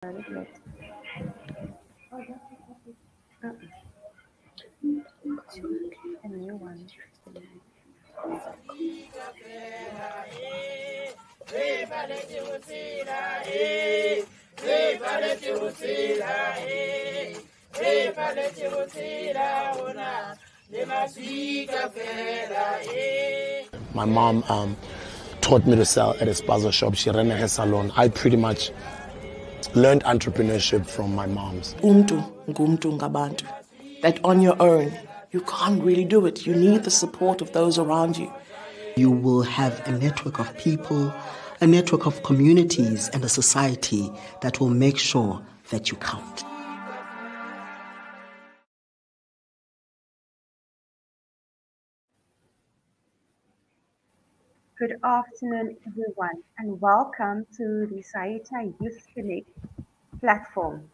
Let uh, a new one. My mom taught me to sell at a spaza shop. She ran a hair salon. I pretty much learned entrepreneurship from my mom's. Ngumntu ngabantu. That on your own, you can't really do it. You need the support of those around you. You will have a network of people, a network of communities, and a society that will make sure that you count. Good afternoon, everyone, and welcome to the Saita Youth Connect platform.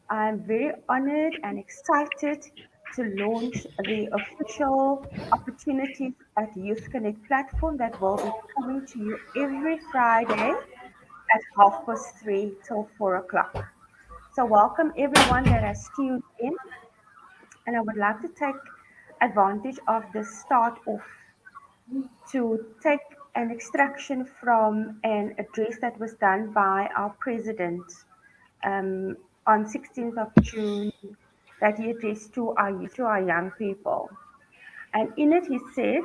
I'm very honored and excited to launch the official Opportunities at Youth Connect platform that will be coming to you every Friday at 3:30 till 4 o'clock. So, welcome everyone that has tuned in, and I would like to take advantage of this start off to take an extraction from an address that was done by our president on 16th of June that he addressed to our young people. And in it, he said,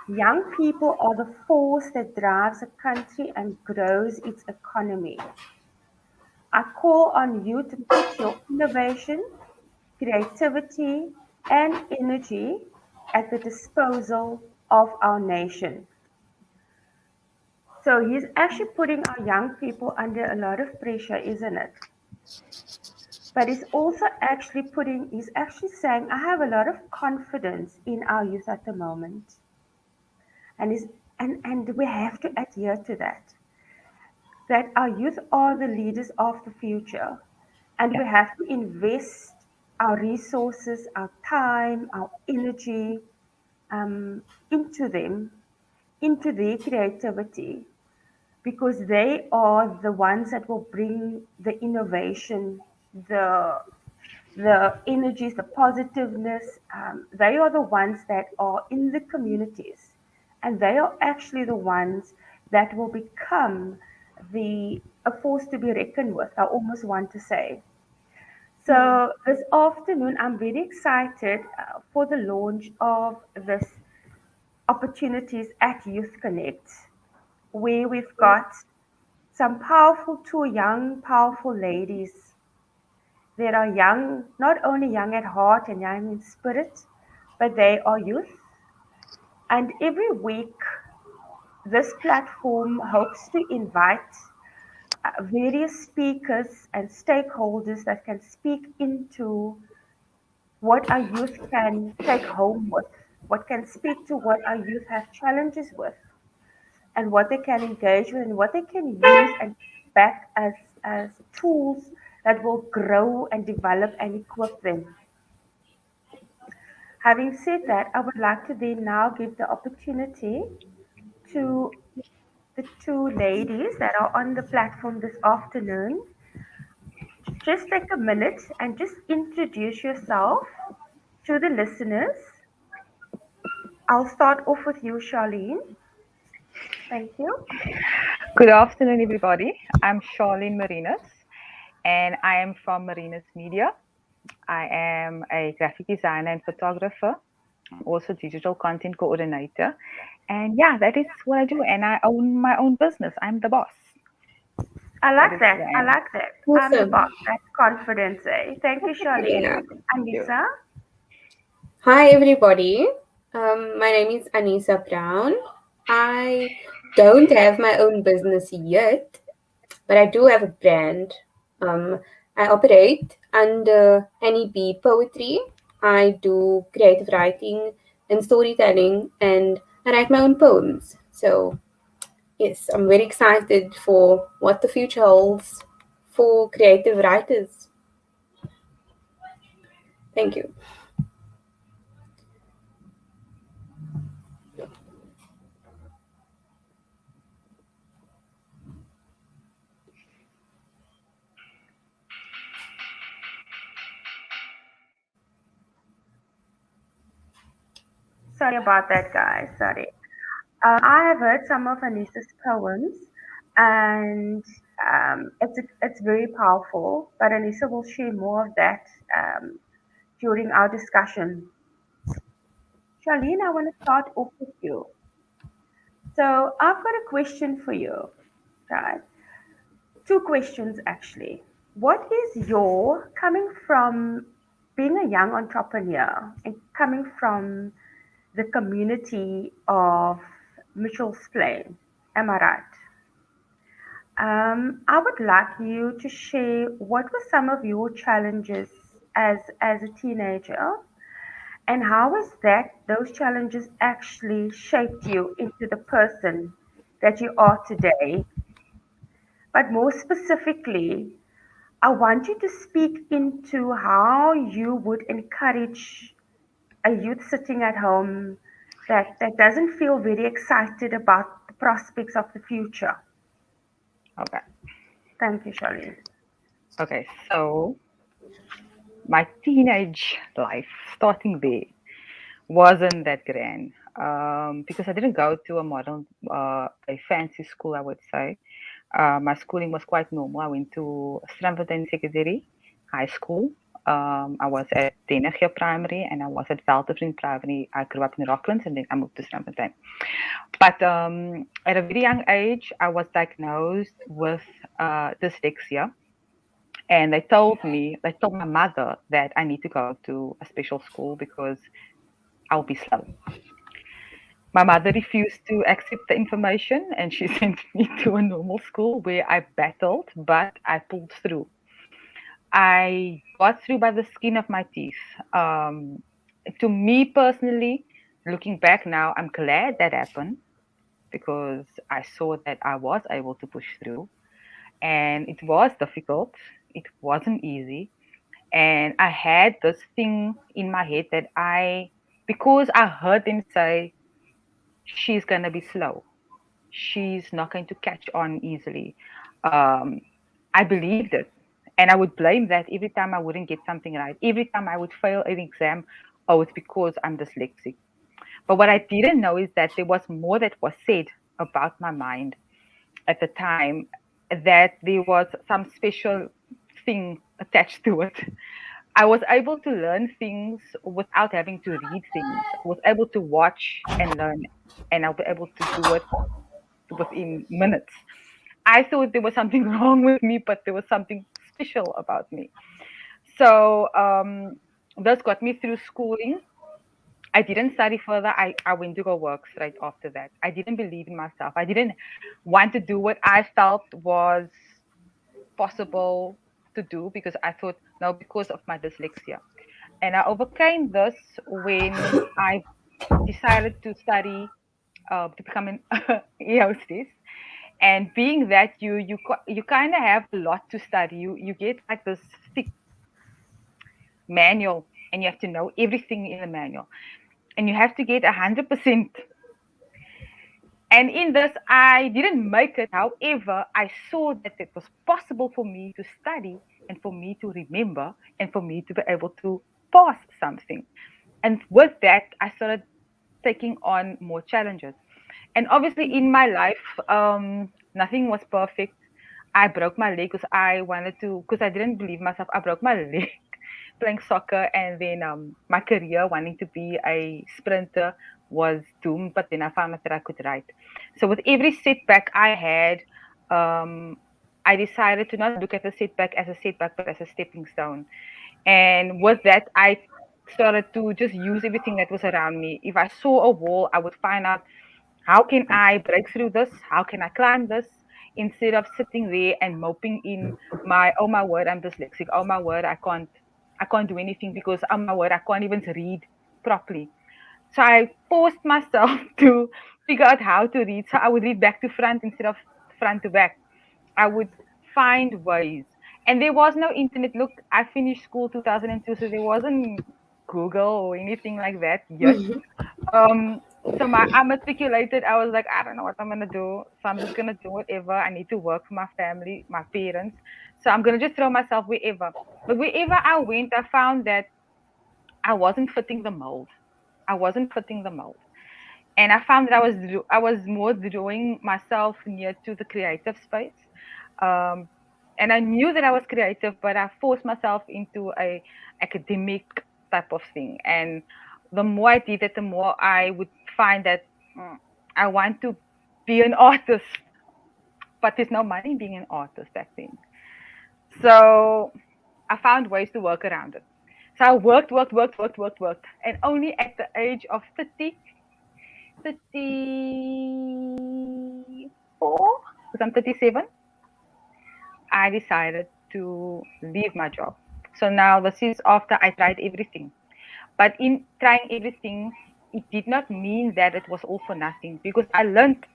young people are the force that drives a country and grows its economy. I call on you to put your innovation, creativity, and energy at the disposal of our nation. So he's actually putting our young people under a lot of pressure, isn't it? But he's actually saying, I have a lot of confidence in our youth at the moment. And we have to adhere to that our youth are the leaders of the future. And we have to invest our resources, our time, our energy into them, into their creativity, because they are the ones that will bring the innovation, the the energies, the positiveness. They are the ones that are in the communities, and they are actually the ones that will become a force to be reckoned with. I almost want to say. So this afternoon, I'm very excited for the launch of this opportunities at Youth Connect, where we've got some two young, powerful ladies that are young, not only young at heart and young in spirit, but they are youth. And every week, this platform hopes to invite various speakers and stakeholders that can speak into what our youth can take home with, what can speak to what our youth have challenges with, and what they can engage with, and what they can use and back as tools that will grow and develop and equip them. Having said that, I would like to then now give the opportunity to the two ladies that are on the platform this afternoon. Just take a minute and just introduce yourself to the listeners. I'll start off with you, Charlene. Thank you. Good afternoon, everybody. I'm Charlene Marinas, and I am from Marinas Media. I am a graphic designer and photographer, also digital content coordinator. And yeah, that is what I do. And I own my own business. I'm the boss. I like that. who I I am. like that. I'm the Awesome. boss. That's confidence, eh? Thank you, Yeah. Charlene. Anissa? Hi, everybody. My name is Anissa Brown. I don't have my own business yet, but I do have a brand. I operate under Annie B Poetry. I do creative writing and storytelling, and I write my own poems. So, yes, I'm very excited for what the future holds for creative writers. Thank you. Sorry about that, guys. Sorry. I have heard some of Anissa's poems, and it's very powerful. But Anissa will share more of that during our discussion. Charlene, I want to start off with you. So I've got a question for you, right? Two questions actually. What is your coming from being a young entrepreneur and coming from the community of Mitchell's Plain? Am I right? I would like you to share what were some of your challenges as a teenager, and how has that those challenges actually shaped you into the person that you are today? But more specifically, I want you to speak into how you would encourage a youth sitting at home that doesn't feel very excited about the prospects of the future. Okay. Thank you, Charlene. Okay. So my teenage life, starting there, wasn't that grand because I didn't go to a modern, a fancy school, I would say. My schooling was quite normal. I went to Strandfontein Secondary High School. I was at Denegger Primary and I was at Veltervriend Primary. I grew up in Rocklands and then I moved to Strandfontein. But at a very young age, I was diagnosed with dyslexia. And they told my mother that I need to go to a special school because I'll be slow. My mother refused to accept the information and she sent me to a normal school where I battled, but I pulled through. I got through by the skin of my teeth. To me personally, looking back now, I'm glad that happened because I saw that I was able to push through. And it was difficult, it wasn't easy. And I had this thing in my head that because I heard them say, she's going to be slow, she's not going to catch on easily. Um, I believed it. And I would blame that every time I wouldn't get something right. Every time I would fail an exam, oh, it's because I'm dyslexic. But what I didn't know is that there was more that was said about my mind at the time, that there was some special thing attached to it. I was able to learn things without having to read things. I was able to watch and learn, and I'll be able to do it within minutes. I thought there was something wrong with me, but there was something special about me. So this got me through schooling. I didn't study further. I went to go work straight after that. I didn't believe in myself. I didn't want to do what I felt was possible to do because I thought, no, because of my dyslexia. And I overcame this when I decided to study to become an hostess. And being that you kind of have a lot to study, you get like this thick manual, and you have to know everything in the manual, and you have to get 100%. And in this, I didn't make it. However, I saw that it was possible for me to study and for me to remember and for me to be able to pass something. And with that, I started taking on more challenges. And obviously, in my life, nothing was perfect. I broke my leg because because I didn't believe myself. I broke my leg playing soccer, and then my career wanting to be a sprinter was doomed. But then I found out that I could write. So with every setback I had, I decided to not look at the setback as a setback, but as a stepping stone. And with that, I started to just use everything that was around me. If I saw a wall, I would find out, how can I break through this? How can I climb this? Instead of sitting there and moping in oh my word, I'm dyslexic. Oh my word, I can't do anything because, oh my word, I can't even read properly. So I forced myself to figure out how to read. So I would read back to front instead of front to back. I would find ways. And there was no internet. Look, I finished school 2002, so there wasn't Google or anything like that yet. So I matriculated. I was like, I don't know what I'm gonna do. So I'm just gonna do whatever. I need to work for my family, my parents. So I'm gonna just throw myself wherever. But wherever I went, I found that I wasn't fitting the mold. I wasn't fitting the mold. And I found that I was more drawing myself near to the creative space. Um, and I knew that I was creative, but I forced myself into a academic type of thing. And the more I did it, the more I would find that I want to be an artist, but there's no money being an artist back then. So I found ways to work around it. So I worked, and only at the age of 34, because I'm 37, I decided to leave my job. So now this is after I tried everything. But in trying everything, it did not mean that it was all for nothing, because I learned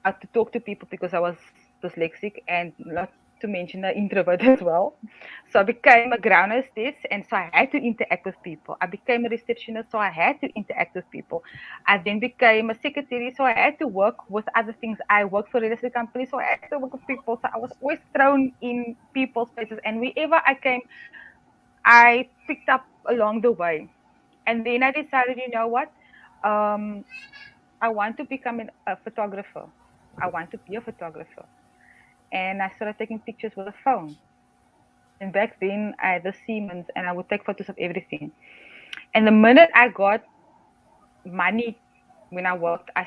how to talk to people because I was dyslexic and not to mention an introvert as well. So I became a ground hostess, and so I had to interact with people. I became a receptionist, so I had to interact with people. I then became a secretary, so I had to work with other things. I worked for real estate companies, so I had to work with people. So I was always thrown in people's faces, and wherever I came, I picked up along the way. And then I decided, you know what? Um, I want to become a photographer. I want to be a photographer. And I started taking pictures with a phone. And back then, I had the Siemens and I would take photos of everything. And the minute I got money when I worked, I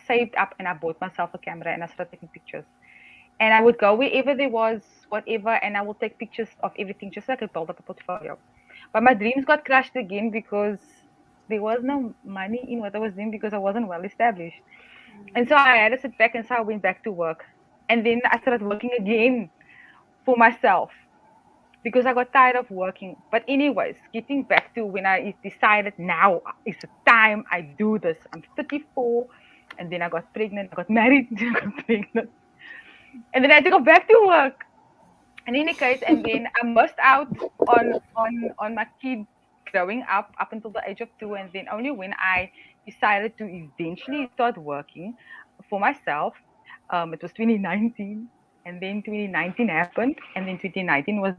saved up and I bought myself a camera and I started taking pictures. And I would go wherever there was whatever, and I would take pictures of everything just so I could build up a portfolio. But my dreams got crushed again because there was no money in what I was doing because I wasn't well established. And so I had to sit back, and so I went back to work. And then I started working again for myself because I got tired of working. But anyways, getting back to when I decided now is the time I do this. I'm 34, and then I got pregnant, I got married, and I got pregnant. And then I had to go back to work. In any case, and then I missed out on my kid growing up until the age of 2, and then only when I decided to eventually start working for myself, it was 2019, and then 2019 happened, and then 2019 was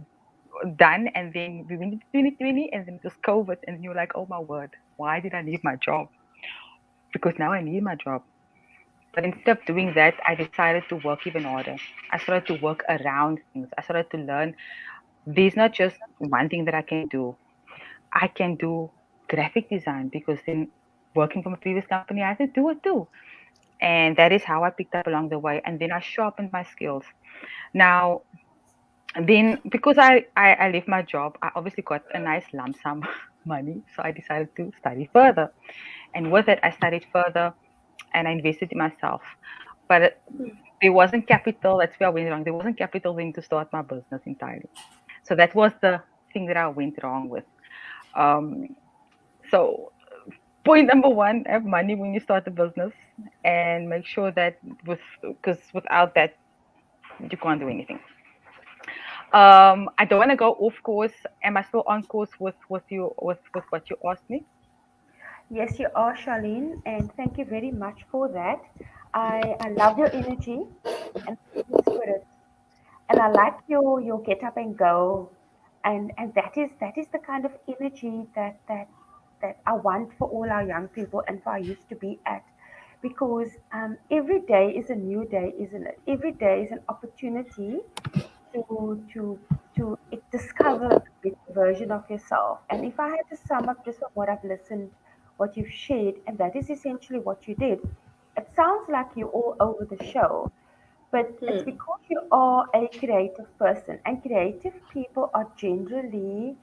done, and then we went into 2020, and then it was COVID, and you're like, oh my word, why did I leave my job? Because now I need my job. But instead of doing that, I decided to work even harder. I started to work around things. I started to learn there's not just one thing that I can do. I can do graphic design because then working from a previous company, I had to do it too. And that is how I picked up along the way. And then I sharpened my skills. Now, then because I left my job, I obviously got a nice lump sum money. So I decided to study further. And with it, I studied further and I invested in myself. But there wasn't capital. That's where I went wrong. There wasn't capital then to start my business entirely. So that was the thing that I went wrong with. So point number one, have money when you start a business, and make sure that because without that you can't do anything. I don't want to go off course. Am I still on course with what you asked me? Yes, you are, Charlene, and thank you very much for that. I love your energy and your spirit, and I like your get up and go, and that is the kind of energy that I want for all our young people and for our youth to be at, because every day is a new day, isn't it? Every day is an opportunity to discover a better version of yourself. And if I had to sum up just from what I've listened, what you've shared, and that is essentially what you did, it sounds like you're all over the show, but it's because you are a creative person, and creative people are generally,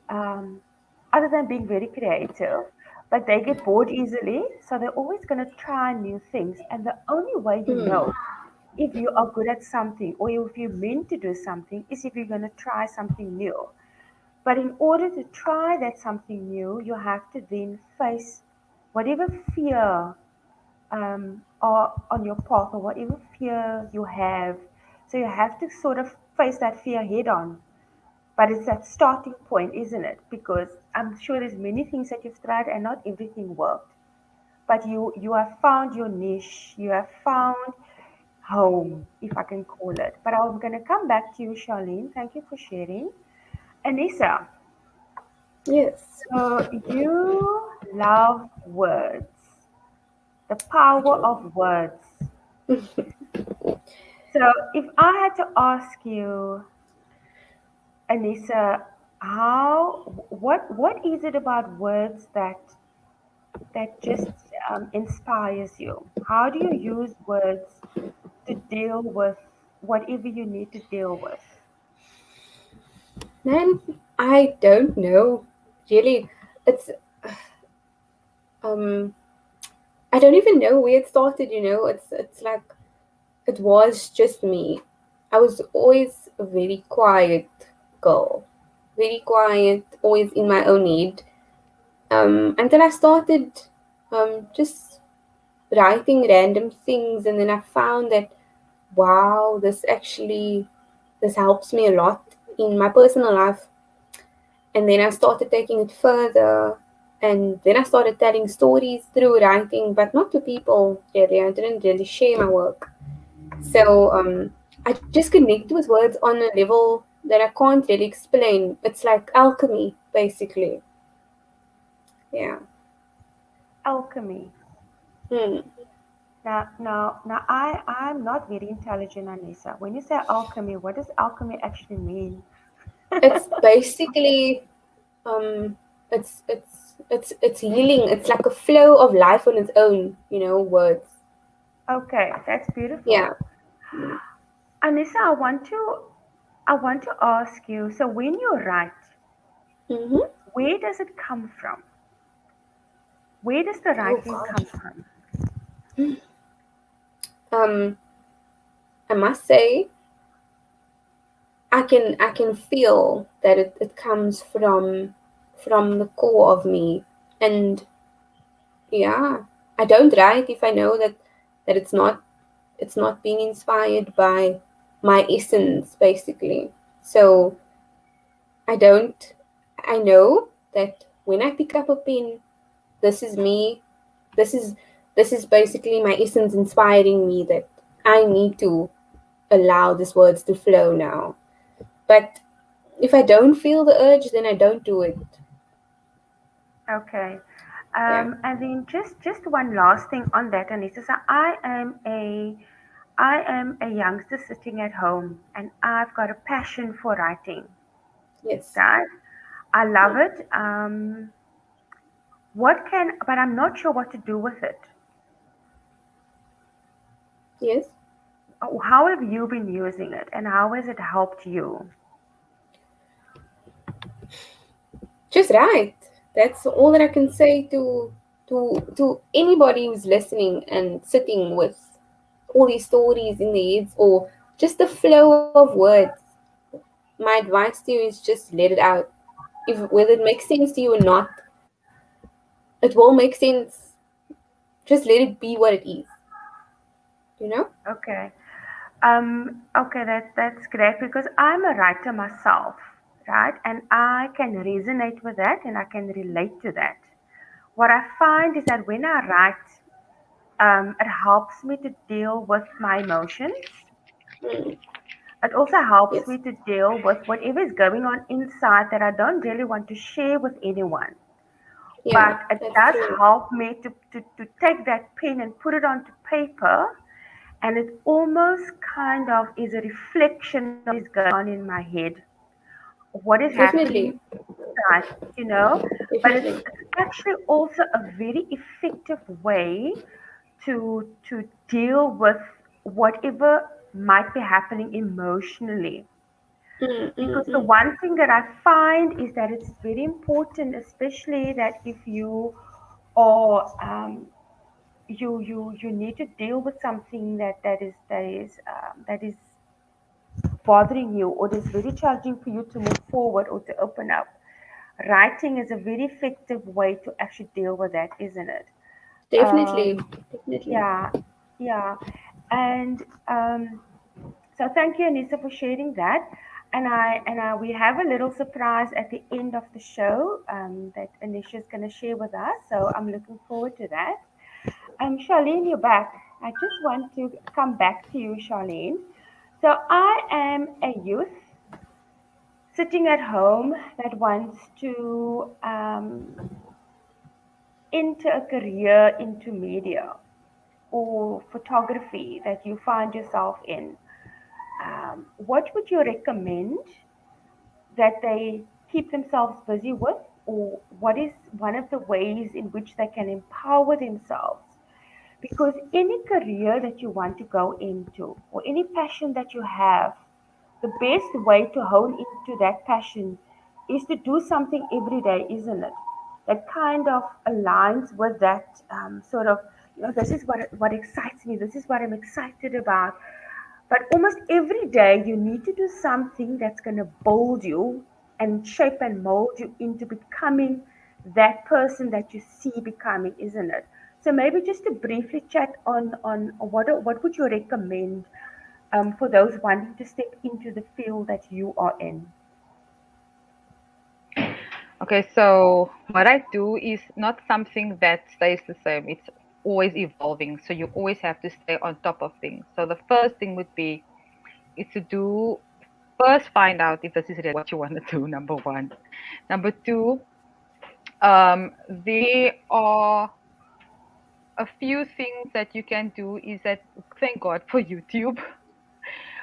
um, other than being very creative, but they get bored easily, so they're always going to try new things. And the only way you know if you are good at something or if you're meant to do something is if you're going to try something new. But in order to try that something new, you have to then face whatever fear are on your path or whatever fear you have. So you have to sort of face that fear head on. But it's that starting point, isn't it? Because I'm sure there's many things that you've tried and not everything worked. But you have found your niche. You have found home, if I can call it. But I'm going to come back to you, Charlene. Thank you for sharing. Anissa, Yes. so you love words, the I power do. of words. So, if I had to ask you, Anissa, what is it about words that just inspires you? How do you use words to deal with whatever you need to deal with? Man, I don't know. Really, it's um I don't even know where it started, It's like it was just me. I was always a very quiet girl. Very quiet, always in my own head. Until I started just writing random things, and then I found that wow, this helps me a lot in my personal life. And then I started taking it further, and then I started telling stories through writing, but not to people really. I didn't really share my work. So I just connect with words on a level that I can't really explain. It's like alchemy, basically. Yeah. Alchemy. Hmm. Now, I'm not very intelligent, Anissa. When you say alchemy, what does alchemy actually mean? It's basically um, it's healing. It's like a flow of life on its own. Words. Okay, that's Yeah. beautiful. Anissa, I want to ask you. So, when you write, Mm-hmm. where does it come from? Where does the Oh writing come gosh. from? Um, I must say, I can feel that it comes from the core of me. And yeah, I don't write if I know that it's not being inspired by my essence, basically. So I don't I know that when I pick up a pen, this is me. This is this is basically my essence inspiring me that I need to allow these words to flow now. But if I don't feel the urge, then I don't do it. Okay. Yeah. And then just one last thing on that, Anissa. So I am a youngster sitting at home, and I've got a passion for writing. Yes. Right? I love it. But I'm not sure what to do with it. Yes. How have you been using it, and how has it helped you? Just right. That's all that I can say to anybody who's listening and sitting with all these stories in their heads, or just the flow of words. My advice to you is just let it out. If whether it makes sense to you or not, it will make sense. Just let it be what it is. You know? Okay. Okay, that's great because I'm a writer myself, right? And I can resonate with that and I can relate to that. What I find is that when I write, it helps me to deal with my emotions. Mm, It also helps yes. me to deal with whatever is going on inside that I don't really want to share with anyone. Yeah, But it that's does true. help me to take that pen and put it onto paper, and it almost kind of is a reflection of what is going on in my head, what is happening Definitely. inside, you know. But it's, Definitely. it's actually also a very effective way to deal with whatever might be happening emotionally. Mm, Because mm, the mm. one thing that I find is that it's very important, especially that if you or you need to deal with something that is bothering you or is very challenging for you to move forward or to open up. Writing is a very effective way to actually deal with that, isn't it? Definitely. Um, Definitely. yeah, yeah, and so thank you, Anissa, for sharing that. And we have a little surprise at the end of the show that Anisha is going to share with us. So I'm looking forward to that. Charlene, you're back. I just want to come back to you, Charlene. So I am a youth sitting at home that wants to enter a career into media or photography that you find yourself in, what would you recommend that they keep themselves busy with, or what is one of the ways in which they can empower themselves? Because any career that you want to go into, or any passion that you have, the best way to hone into that passion is to do something every day, isn't it? That kind of aligns with that sort of, this is what excites me, this is what I'm excited about. But almost every day, you need to do something that's going to mold you and shape and mold you into becoming that person that you see becoming, isn't it? So maybe just to briefly chat on what would you recommend for those wanting to step into the field that you are in? Okay, so what I do is not something that stays the same. It's always evolving. So you always have to stay on top of things. So the first thing would be is to do first find out if this is really what you want to do, number one. Number two, there are a few things that you can do is that thank God for YouTube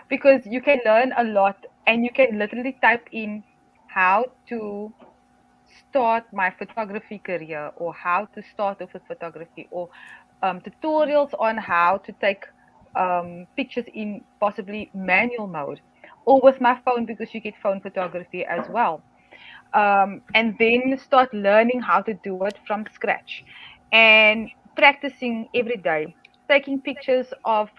because you can learn a lot and you can literally type in how to start my photography career or how to start off with photography or tutorials on how to take pictures in possibly manual mode or with my phone because you get phone photography as well. And then start learning how to do it from scratch and practicing every day, taking pictures of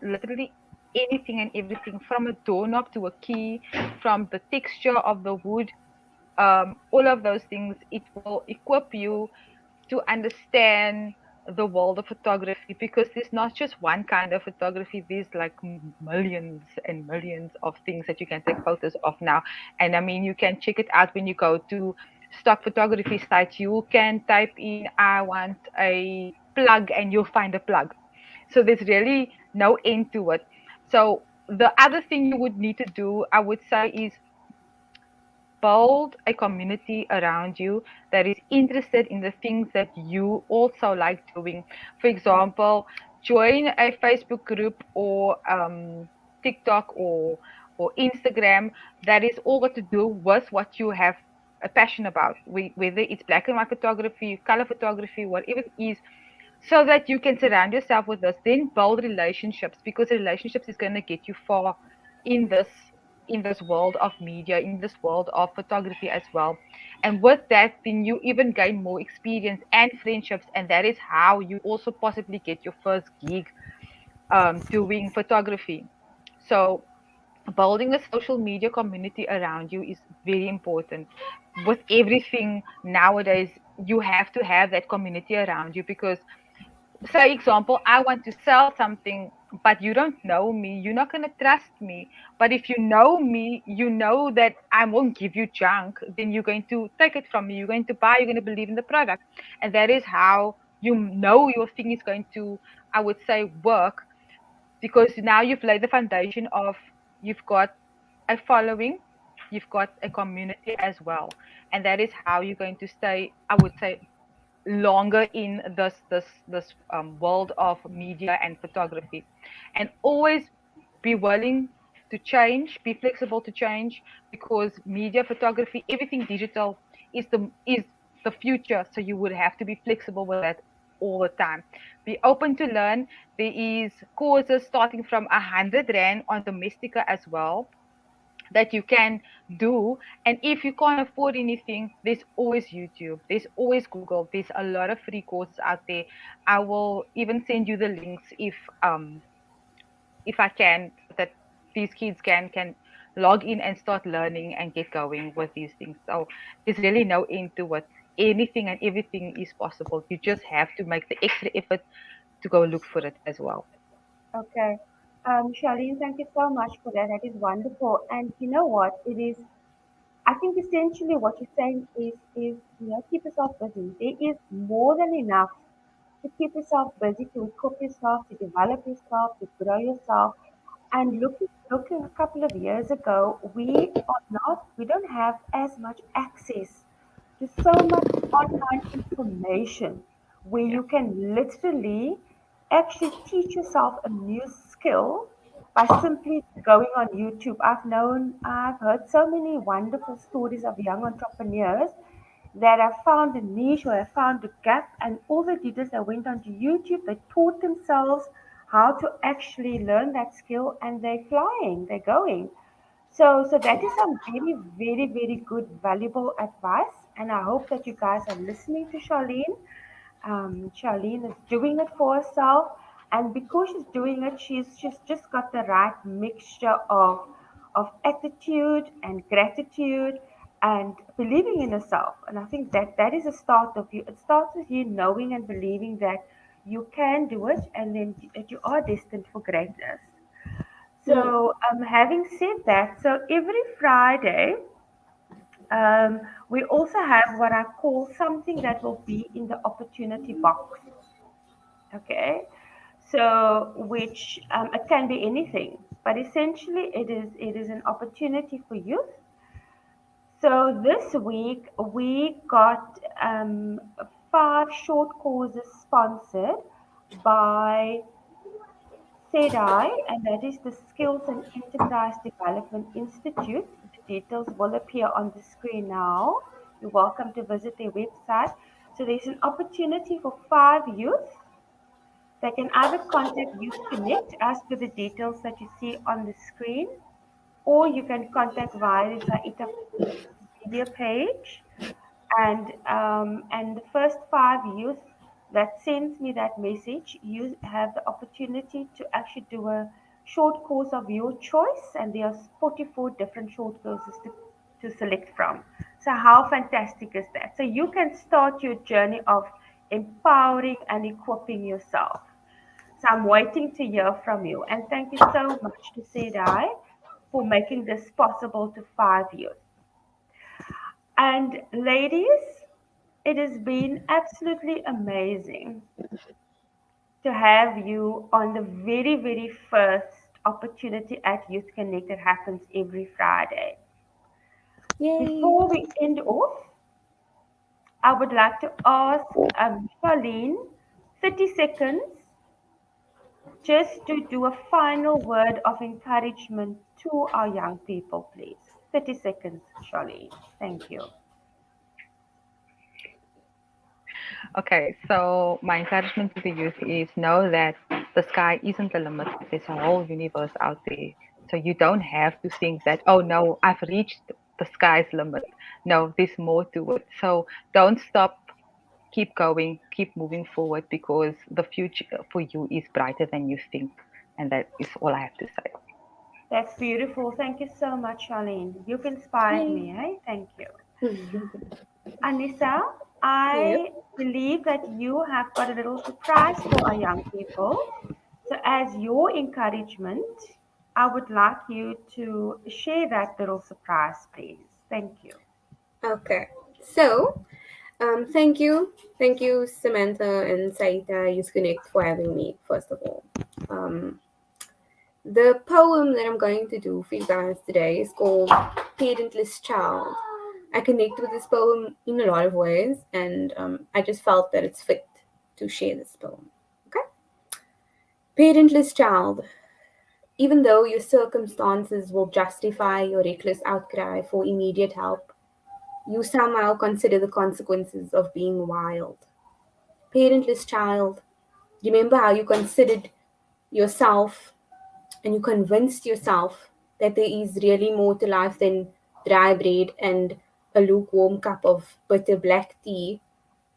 literally anything and everything from a doorknob to a key, from the texture of the wood, all of those things. It will equip you to understand the world of photography because there's not just one kind of photography, there's like millions and millions of things that you can take photos of now. And I mean, you can check it out when you go to stock photography sites. You can type in I want a plug and you'll find a plug. So there's really no end to it. So the other thing you would need to do, I would say, is build a community around you that is interested in the things that you also like doing. For example, join a Facebook group or TikTok or Instagram that is all got to do with what you have a passion about, whether it's black and white photography, color photography, whatever it is, so that you can surround yourself with this. Then build relationships because relationships is going to get you far in this world of media, in this world of photography as well. And with that, then you even gain more experience and friendships, and that is how you also possibly get your first gig doing photography. So building a social media community around you is very important. With everything nowadays, you have to have that community around you because, say example, I want to sell something but you don't know me, you're not going to trust me. But if you know me, you know that I won't give you junk, then you're going to take it from me, you're going to buy, you're going to believe in the product. And that is how you know your thing is going to, I would say, work, because now you've laid the foundation of, you've got a following, you've got a community as well. And that is how you're going to stay, I would say, longer in this world of media and photography. And always be willing to change, be flexible to change, because media, photography, everything digital is the future. So you would have to be flexible with that all the time. Be open to learn. There is courses starting from 100 Rand on Domestika as well that you can do. And if you can't afford anything, there's always YouTube, there's always Google, there's a lot of free courses out there. I will even send you the links if I can, that these kids can log in and start learning and get going with these things. So there's really no end to what, anything and everything is possible. You just have to make the extra effort to go look for it as well. Okay. Charlene, thank you so much for that. That is wonderful. And you know what? It is, I think essentially what you're saying is keep yourself busy. There is more than enough to keep yourself busy, to equip yourself, to develop yourself, to grow yourself. And looking a couple of years ago, we don't have as much access to so much online information. where Yeah. you can literally actually teach yourself a new skill by simply going on YouTube. I've heard so many wonderful stories of young entrepreneurs that have found a niche or have found a gap, and all they did is they went onto YouTube, they taught themselves how to actually learn that skill, and they're flying, they're going. So that is some very, very, very good, valuable advice, and I hope that you guys are listening to Charlene. Charlene is doing it for herself, and because she's doing it, she's just got the right mixture of attitude and gratitude and believing in herself. And I think that that is a start of you. It starts with you knowing and believing that you can do it, and then that you are destined for greatness. Hmm. So, having said that, so every Friday, um, we also have what I call something that will be in the opportunity box. Okay, so which it can be anything, but essentially it is an opportunity for youth. So this week we got 5 short courses sponsored by SEDI, and that is the Skills and Enterprise Development Institute. The details will appear on the screen now. You're welcome to visit their website. So there's an opportunity for 5 youth. They can either contact Youth Connect as per the details that you see on the screen, or you can contact via the Saita media page, and the first 5 youth that sends me that message, you have the opportunity to actually do a short course of your choice, and there are 44 different short courses to select from. So how fantastic is that? So you can start your journey of empowering and equipping yourself. So I'm waiting to hear from you, and thank you so much to Sedai for making this possible to 5 youth. And ladies, it has been absolutely amazing to have you on the very, very first opportunity at Youth Connect that happens every Friday. Yay. Before we end off, I would like to ask Charlene 30 seconds just to do a final word of encouragement to our young people, please. 30 seconds, Charlene. Thank you. Okay, so my encouragement to the youth is know that the sky isn't the limit. There's a whole universe out there. So you don't have to think that, oh no, I've reached the sky's limit. No, there's more to it. So don't stop, keep going, keep moving forward because the future for you is brighter than you think. And that is all I have to say. That's beautiful. Thank you so much, Charlene. You've inspired Yay. me. Eh? Thank you. Anissa, Yep. I believe that you have got a little surprise for our young people. So, as your encouragement, I would like you to share that little surprise, please. Thank you. Okay. So, thank you, Samantha and Saita, Use Connect for having me. First of all, um, the poem that I'm going to do for you guys today is called "Parentless Child." I connect with this poem in a lot of ways, and I just felt that it's fit to share this poem. Okay, parentless child. Even though your circumstances will justify your reckless outcry for immediate help, you somehow consider the consequences of being wild. Parentless child, remember how you considered yourself and you convinced yourself that there is really more to life than dry bread and a lukewarm cup of bitter black tea,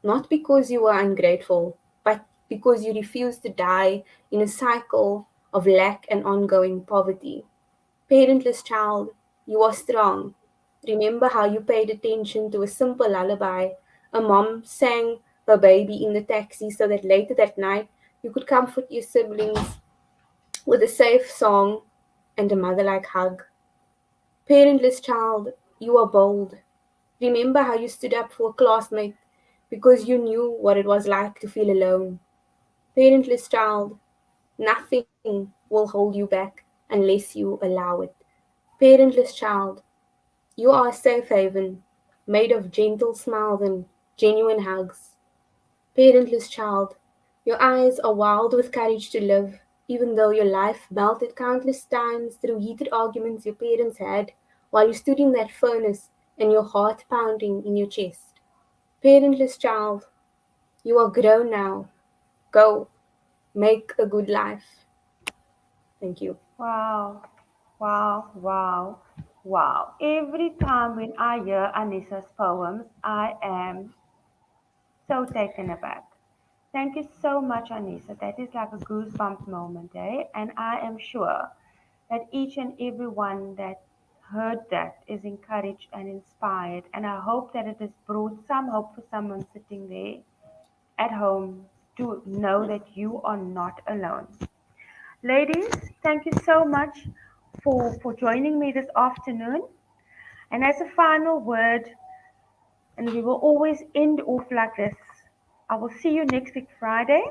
not because you were ungrateful, but because you refused to die in a cycle of lack and ongoing poverty. Parentless child, you are strong. Remember how you paid attention to a simple lullaby a mom sang her baby in the taxi so that later that night you could comfort your siblings with a safe song and a mother like hug. Parentless child, you are bold. Remember how you stood up for a classmate because you knew what it was like to feel alone. Parentless child, nothing will hold you back unless you allow it. Parentless child, you are a safe haven made of gentle smiles and genuine hugs. Parentless child, your eyes are wild with courage to live, even though your life melted countless times through heated arguments your parents had while you stood in that furnace and your heart pounding in your chest. Parentless child, you are grown now. Go, make a good life. Thank you. Wow, wow, wow, wow. Every time when I hear Anissa's poems, I am so taken aback. Thank you so much, Anissa. That is like a goosebump moment, eh? And I am sure that each and every one that heard that is encouraged and inspired. And I hope that it has brought some hope for someone sitting there at home to know that you are not alone. Ladies, thank you so much for joining me this afternoon. And as a final word, and we will always end off like this, I will see you next week, Friday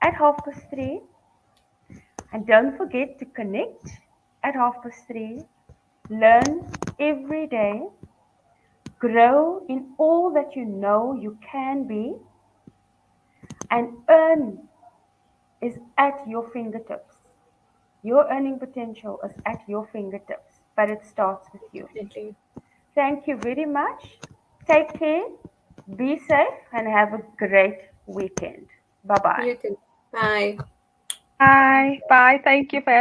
at 3:30. And don't forget to connect at 3:30. Learn every day. Grow in all that you know you can be. And earn is at your fingertips. Your earning potential is at your fingertips, but it starts with you. Definitely. Thank you very much. Take care, be safe, and have a great weekend. Bye bye. You too. Bye. Bye. Bye. Thank you for having